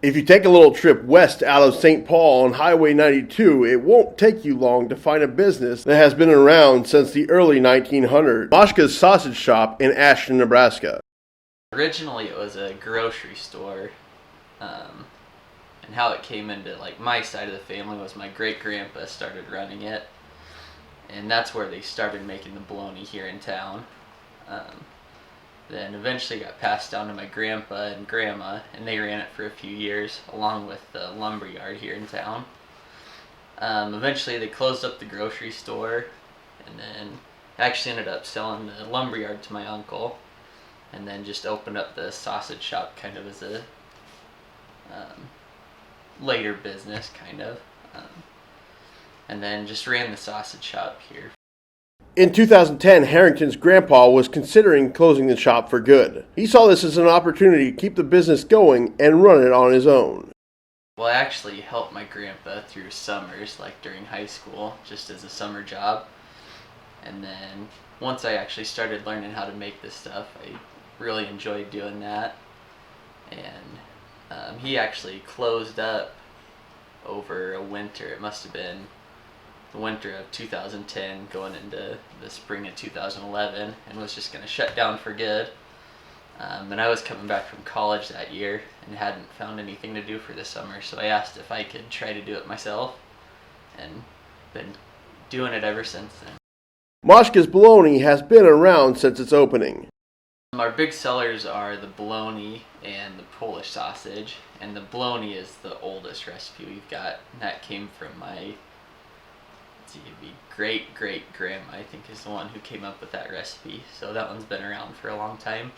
If you take a little trip west out of St. Paul on Highway 92, it won't take you long to find a business that has been around since the early 1900s. Maschka's Sausage Shop in Ashton, Nebraska. Originally it was a grocery store, and how it came into my side of the family was my great-grandpa started running it, and that's where they started making the bologna here in town. Then eventually got passed down to my grandpa and grandma, and they ran it for a few years along with the lumberyard here in town. Eventually they closed up the grocery store, and then actually ended up selling the lumberyard to my uncle, and then just opened up the sausage shop kind of as a later business kind of, and then just ran the sausage shop here. In 2010, Harrington's grandpa was considering closing the shop for good. He saw this as an opportunity to keep the business going and run it on his own. Well, I actually helped my grandpa through summers, during high school, just as a summer job. And then once I actually started learning how to make this stuff, I really enjoyed doing that. And he actually closed up over a winter. It must have been the winter of 2010 going into the spring of 2011, and was just going to shut down for good. And I was coming back from college that year and hadn't found anything to do for the summer, so I asked if I could try to do it myself, and been doing it ever since then. Maschka's Bologna has been around since its opening. Our big sellers are the bologna and the Polish sausage, and the bologna is the oldest recipe we've got, and that came from my great-great-grandma, I think, is the one who came up with that recipe, so that one's been around for a long time.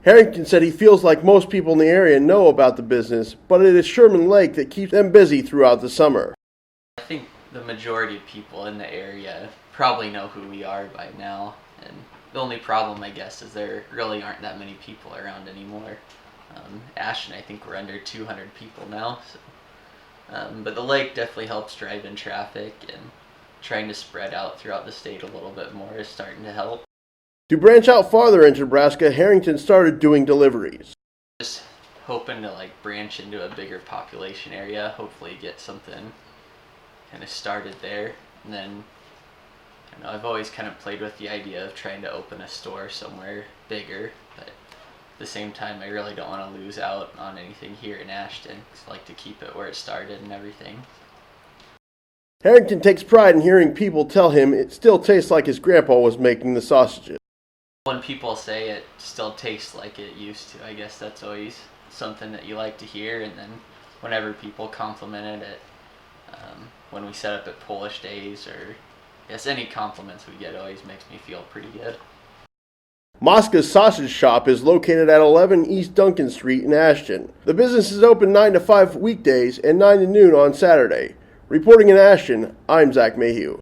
Harrington said he feels like most people in the area know about the business, but it is Sherman Lake that keeps them busy throughout the summer. I think the majority of people in the area probably know who we are by now, and the only problem, I guess, is there really aren't that many people around anymore. Ashton, I think we're under 200 people now, so. But the lake definitely helps drive in traffic, and trying to spread out throughout the state a little bit more is starting to help. To branch out farther into Nebraska, Harrington started doing deliveries. Just hoping to branch into a bigger population area, hopefully get something kind of started there. And then, I've always kind of played with the idea of trying to open a store somewhere bigger, but at the same time, I really don't want to lose out on anything here in Ashton, because I like to keep it where it started and everything. Harrington takes pride in hearing people tell him it still tastes like his grandpa was making the sausages. When people say it still tastes like it used to, I guess that's always something that you like to hear. And then whenever people complimented it, when we set up at Polish Days, or I guess any compliments we get, always makes me feel pretty good. Maschka's Sausage Shop is located at 11 East Duncan Street in Ashton. The business is open 9 to 5 weekdays and 9 to noon on Saturday. Reporting in Ashton, I'm Zach Mayhew.